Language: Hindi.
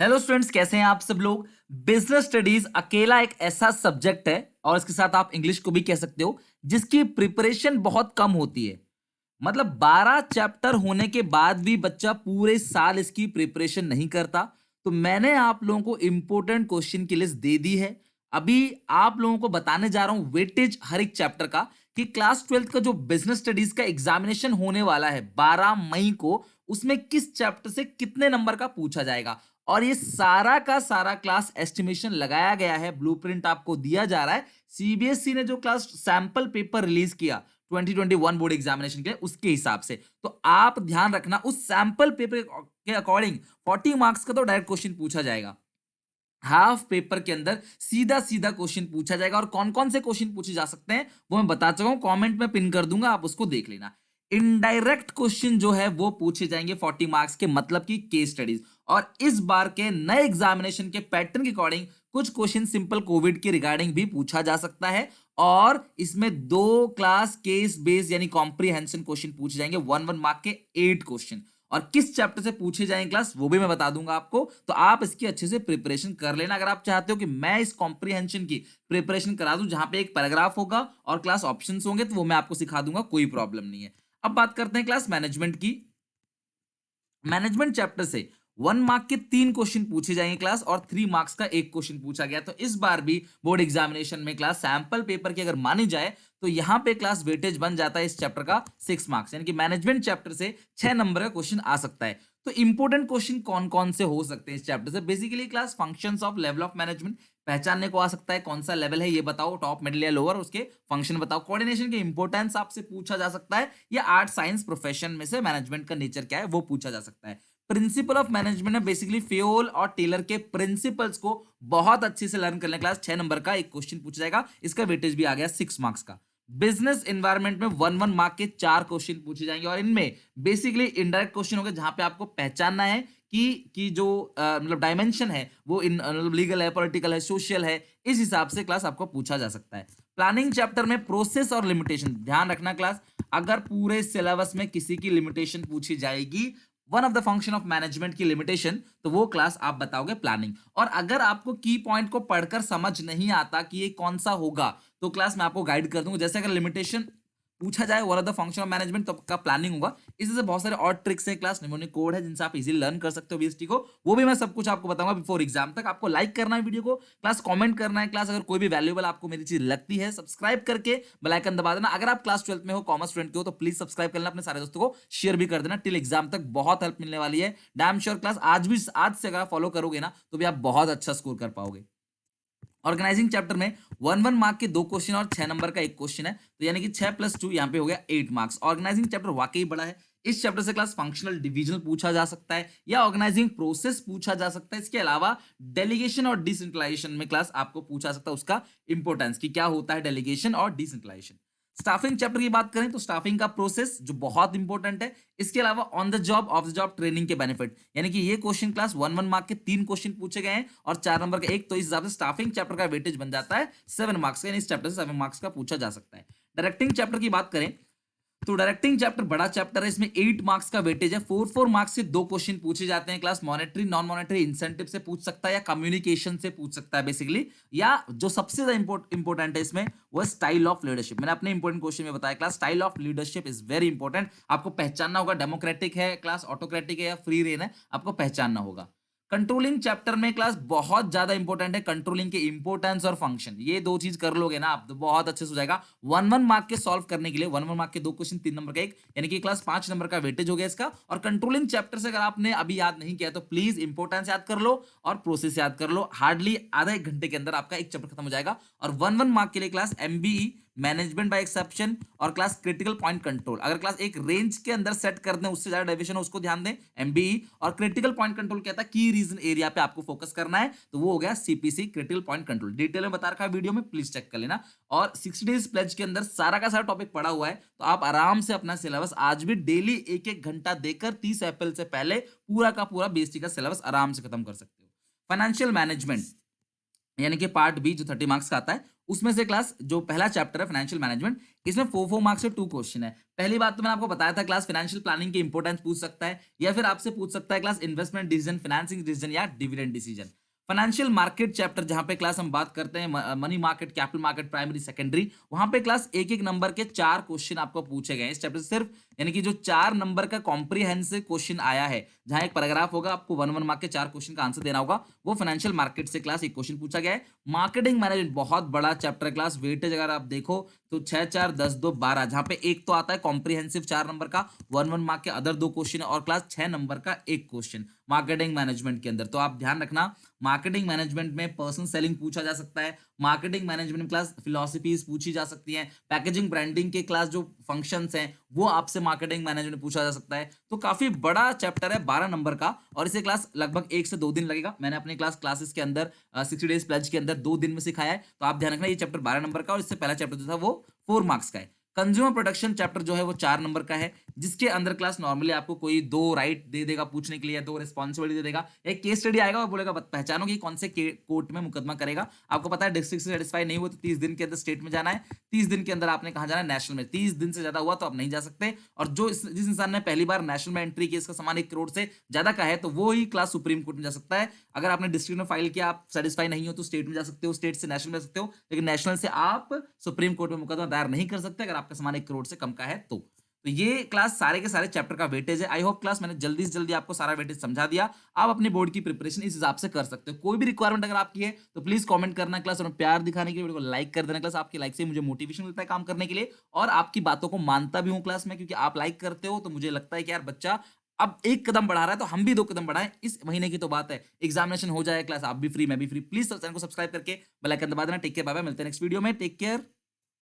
हेलो स्टूडेंट्स, कैसे हैं आप सब लोग। बिजनेस स्टडीज अकेला एक ऐसा सब्जेक्ट है और इसके साथ आप इंग्लिश को भी कह सकते हो जिसकी प्रिपरेशन बहुत कम होती है। मतलब 12 चैप्टर होने के बाद भी बच्चा पूरे साल इसकी प्रिपरेशन नहीं करता। तो मैंने आप लोगों को इंपॉर्टेंट क्वेश्चन की लिस्ट दे दी है। अभी आप लोगों को बताने जा रहा हूं वेटेज हर एक चैप्टर का कि क्लास 12th का जो बिजनेस स्टडीज का एग्जामिनेशन होने वाला है 12 मई को, उसमें किस चैप्टर से कितने नंबर का पूछा जाएगा। और ये सारा का सारा क्लास एस्टिमेशन लगाया गया है, ब्लूप्रिंट आपको दिया जा रहा है। सीबीएसई ने जो क्लास सैंपल पेपर रिलीज किया 2021 बोर्ड एग्जामिनेशन के उसके हिसाब से, तो आप ध्यान रखना उस सैंपल पेपर के अकॉर्डिंग 40 मार्क्स का तो डायरेक्ट क्वेश्चन पूछा जाएगा। हाफ पेपर के अंदर सीधा सीधा क्वेश्चन पूछा जाएगा और कौन कौन से क्वेश्चन पूछे जा सकते हैं वो मैं बता चुका हूं, कमेंट में पिन कर दूंगा, आप उसको देख लेना। इनडायरेक्ट क्वेश्चन जो है वो पूछे जाएंगे 40 मार्क्स के, मतलब की केस स्टडीज। और इस बार के नए एग्जामिनेशन के पैटर्न के अकॉर्डिंग कुछ क्वेश्चन सिंपल कोविड के रिगार्डिंग भी पूछा जा सकता है। और इसमें 2 क्लास केस बेस्ड यानी कॉम्प्रिहेंशन क्वेश्चन पूछे जाएंगे, 1 1 मार्क के 8 क्वेश्चन। और किस चैप्टर से पूछे जाएंगे क्लास वो भी मैं बता दूंगा आपको, तो आप इसकी अच्छे से प्रिपरेशन कर लेना। अगर आप चाहते हो कि मैं इस कॉम्प्रिहेंशन की प्रिपरेशन करा दूं जहां पे एक पैराग्राफ होगा और क्लास ऑप्शंस होंगे, तो वो मैं आपको सिखा दूंगा, कोई प्रॉब्लम नहीं है। अब बात करते हैं क्लास मैनेजमेंट की। मैनेजमेंट चैप्टर से 1 मार्क के 3 क्वेश्चन पूछे जाएंगे क्लास, और 3 मार्क्स का एक क्वेश्चन पूछा गया। तो इस बार भी बोर्ड एग्जामिनेशन में क्लास सैंपल पेपर की अगर मानी जाए तो यहां पे क्लास वेटेज बन जाता है इस चैप्टर का 6 मार्क्स, यानी कि मैनेजमेंट चैप्टर से 6 नंबर का क्वेश्चन आ सकता है। तो इंपोर्टेंट क्वेश्चन कौन कौन से हो सकते हैं इस चैप्टर से, basically class functions of level of management पहचानने को आ सकता है, कौन सा लेवल है ये बताओ, टॉप मिडिल या लोअर, उसके फंक्शन बताओ। कोऑर्डिनेशन की इंपॉर्टेंस आपसे पूछा जा सकता है, या आर्ट साइंस प्रोफेशन में से मैनेजमेंट का नेचर क्या है वो पूछा जा सकता है। प्रिंसिपल ऑफ मैनेजमेंट में बेसिकली फ्योल और टेलर के प्रिंसिपल्स को बहुत अच्छे से लर्न करने क्लास 6 नंबर का एक क्वेश्चन पूछा जाएगा, इसका वेटेज भी आ गया 6 मार्क्स का। बिजनेस एनवायरनमेंट में 1 1 मार्क के 4 क्वेश्चन पूछे जाएंगे, और इनमें बेसिकली इनडायरेक्ट क्वेश्चन होंगे जहां पे आपको पहचानना है कि जो मतलब डायमेंशन है वो इन मतलब लीगल है, पॉलिटिकल है, सोशल है, इस हिसाब से क्लास आपको पूछा जा सकता है। प्लानिंग चैप्टर में प्रोसेस और लिमिटेशन ध्यान रखना क्लास, अगर पूरे सिलेबस में किसी की लिमिटेशन पूछी जाएगी, one of the function of management की लिमिटेशन, तो वो क्लास आप बताओगे प्लानिंग। और अगर आपको की पॉइंट को पढ़कर समझ नहीं आता कि ये कौन सा होगा, तो क्लास मैं आपको गाइड कर दूंगा। जैसे अगर लिमिटेशन पूछा जाए one of the function of management, तो आपका प्लानिंग होगा। इसी से बहुत सारे और ट्रिक्स हैं क्लास, निमोनिक कोड है जिनसे आप इजीली लर्न कर सकते हो बीएसटी को, वो भी मैं सब कुछ आपको बताऊंगा बिफोर एग्जाम तक। आपको लाइक करना है वीडियो को क्लास, कमेंट करना है क्लास, अगर कोई भी वैल्यूएबल आपको मेरी चीज लगती है, सब्सक्राइब करके बेल आइकन दबा देना। अगर आप क्लास 12th में हो, कॉमर्स स्टूडेंट के हो, तो प्लीज सब्सक्राइब कर लेना, अपने सारे दोस्तों को शेयर भी कर देना। टिल एग्जाम तक बहुत हेल्प मिलने वाली है, डैम श्योर क्लास। आज से अगर आप फॉलो करोगे ना तो भी आप बहुत अच्छा स्कोर कर पाओगे। ऑर्गेनाइजिंग चैप्टर में 1 1 मार्क के 2 क्वेश्चन और 6 नंबर का एक क्वेश्चन है, तो यानी कि 6 + 2 यहाँ पे हो गया 8 मार्क्स। ऑर्गेनाइजिंग चैप्टर वाकई बड़ा है, इस चैप्टर से क्लास फंक्शनल डिवीजन पूछा जा सकता है या ऑर्गेनाइजिंग प्रोसेस पूछा जा सकता है। इसके अलावा डेलीगेशन और डिसेंट्रलाइजेशन में क्लास आपको पूछा सकता है उसका इंपॉर्टेंस कि क्या होता है डेलीगेशन और डिसेंट्रलाइजेशन। स्टाफिंग चैप्टर की बात करें तो स्टाफिंग का प्रोसेस जो बहुत इंपॉर्टेंट है। इसके अलावा on the job of the job training के बेनिफिट, यानी कि ये क्वेश्चन क्लास 1 1 मार्क के 3 क्वेश्चन पूछे गए हैं और 4 नंबर का एक, तो इस हिसाब से स्टाफिंग चैप्टर का वेटेज बन जाता है 7 मार्क्स का, यानी इस चैप्टर से 7 मार्क्स का पूछा जा सकता है। डायरेक्टिंग चैप्टर की बात करें तो डायरेक्टिंग चैप्टर बड़ा चैप्टर है, इसमें 8 मार्क्स का वेटेज है। 4 4 मार्क्स से 2 क्वेश्चन पूछे जाते हैं class, monetary non monetary incentive से पूछ सकता है या कम्युनिकेशन से पूछ सकता है बेसिकली, या जो सबसे ज्यादा इंपॉर्टेंट है इसमें वो स्टाइल ऑफ लीडरशिप। मैंने अपने इंपॉर्टेंट क्वेश्चन में बताया class, style of leadership is very important. आपको पहचानना होगा डेमोक्रेटिक है क्लास, ऑटोक्रेटिक है या फ्री रेन है, आपको पहचानना होगा। कंट्रोलिंग चैप्टर में क्लास बहुत ज्यादा इंपॉर्टेंट है, कंट्रोलिंग के इंपॉर्टेंस और फंक्शन, ये 2 चीज कर लोगे ना आप तो बहुत अच्छे से हो जाएगा। 1 1 मार्क के सॉल्व करने के लिए 1 1 मार्क के 2 क्वेश्चन 3 नंबर का एक, यानी कि क्लास 5 नंबर का वेटेज हो गया इसका। और कंट्रोलिंग चैप्टर से अगर आपने अभी याद नहीं किया तो प्लीज इंपॉर्टेंस याद कर लो और प्रोसेस याद कर लो, हार्डली आधा 1 घंटे के अंदर आपका एक चैप्टर खत्म हो जाएगा। और 1 1 मार्क के लिए class MBE management by exception और क्लास क्रिटिकल पॉइंट कंट्रोल, अगर क्लास एक रेंज के अंदर सेट कर दें उससे ज्यादा डेविएशन हो उसको ध्यान दें एमबीई। और क्रिटिकल पॉइंट कंट्रोल कहता है की रीजन एरिया पे आपको फोकस करना है, तो वो हो गया CPC critical point control. Detail में बता रखा है वीडियो में, प्लीज चेक कर लेना। और 60 डेज प्लेज के अंदर सारा का सारा टॉपिक पड़ा हुआ है, तो आप आराम से अपना सिलेबस आज भी डेली 1 1 घंटा देकर 30 अप्रैल से पहले पूरा का पूरा बीएसटी का सिलेबस आराम से खत्म कर सकते हो। फाइनेंशियल मैनेजमेंट यानी कि पार्ट बी जो 30 मार्क्स का आता है, उसमें से क्लास जो पहला चैप्टर है फाइनेंशियल मैनेजमेंट, इसमें 4 मार्क्स से 2 क्वेश्चन है। पहली बात तो मैंने आपको बताया था क्लास फाइनेंशियल प्लानिंग की इंपॉर्टेंस पूछ सकता है, या फिर आपसे पूछ सकता है class investment decision, financing decision या dividend decision. Financial market chapter जहां पे क्लास हम बात करते हैं money market, capital market, primary, secondary, वहां पे क्लास एक एक नंबर के 4 क्वेश्चन आपको पूछे गए हैं इस चैप्टर से सिर्फ, यानी कि जो 4 नंबर का कॉम्प्रिहेंसिव क्वेश्चन आया है, जहां एक पैराग्राफ होगा, आपको 1 मार्क के 4 क्वेश्चन का आंसर देना होगा, वो फाइनेंशियल मार्केट से क्लास एक क्वेश्चन पूछा गया है। मार्केटिंग मैनेजमेंट बहुत बड़ा चैप्टर है क्लास, वेटेज अगर आप देखो तो 6 4 10 2 12, जहां पे एक तो आता है कॉम्प्रिहेंसिव 4 नंबर का, 1 मार्क के अदर 2 क्वेश्चन और क्लास 6 नंबर का एक क्वेश्चन मार्केटिंग मैनेजमेंट के अंदर। तो आप ध्यान रखना, मार्केटिंग मैनेजमेंट में पर्सन सेलिंग पूछा जा सकता है, मार्केटिंग मैनेजमेंट क्लास फिलॉसफीज पूछी जा सकती हैं, पैकेजिंग ब्रांडिंग के क्लास जो फंक्शंस हैं वो आपसे मार्केटिंग मैनेजमेंट पूछा जा सकता है। तो काफी बड़ा चैप्टर है 12 नंबर का, और इसे क्लास लगभग 1 से 2 दिन लगेगा। मैंने अपनी क्लासेस के अंदर 60 डेज प्लेज के अंदर 2 दिन में सिखाया है। तो आप ध्यान रखना, ये चैप्टर 12 नंबर का और इससे पहला चैप्टर जो था वो 4 मार्क्स का है। कंज्यूमर प्रोडक्शन चैप्टर जो है वो 4 नंबर का है, जिसके अंदर क्लास नॉर्मली आपको कोई 2 राइट दे देगा पूछने के लिए, 2 रिस्पॉन्सिबिलिटी दे देगा, एक केस स्टडी आएगा और बोलेगा पहचानो कि कौन से कोर्ट में मुकदमा करेगा। आपको पता है डिस्ट्रिक्ट से सेटिस्फाई नहीं हुआ तो 30 दिन के अंदर स्टेट में जाना है, 30 दिन के अंदर आपने कहा जाना है नेशनल में, 30 दिन से ज्यादा हुआ तो आप नहीं जा सकते। और जिस इंसान ने पहली बार नेशनल में एंट्री की, इसका सामान 1 करोड़ से ज्यादा का है, तो वो ही क्लास सुप्रीम कोर्ट में जा सकता है। अगर आपने डिस्ट्रिक्ट में फाइल किया, आप सेटिस्फाई नहीं हो तो स्टेट में जा सकते हो, स्टेट से नेशनल में जा सकते हो, लेकिन नेशनल से आप सुप्रीम कोर्ट में मुकदमा दायर नहीं कर सकते अगर आपका सामान 1 करोड़ से कम का है तो ये क्लास सारे के सारे चैप्टर का वेटेज है। आई होप क्लास मैंने जल्दी से जल्दी आपको सारा वेटेज समझा दिया। आप अपने बोर्ड की प्रिपरेशन इस हिसाब से कर सकते हो। कोई भी रिक्वायरमेंट अगर आपकी है तो प्लीज कमेंट करना क्लास, और प्यार दिखाने के लिए वीडियो को लाइक कर देना क्लास। आपकी लाइक से मुझे मोटिवेशन मिलता है काम करने के लिए, और आपकी बातों को मानता भी हूँ क्लास में, क्योंकि आप लाइक करते हो तो मुझे लगता है कि यार बच्चा अब 1 कदम बढ़ा रहा है तो हम भी 2 कदम बढ़ाएं। इस महीने की तो बात है, एग्जामिनेशन हो जाए क्लास, आप भी फ्री मैं भी फ्री। प्लीज चैनल को सब्सक्राइब करके बेल आइकन दबा देना। टेक केयर, बाय बाय, मिलते हैं नेक्स्ट वीडियो में। Take care.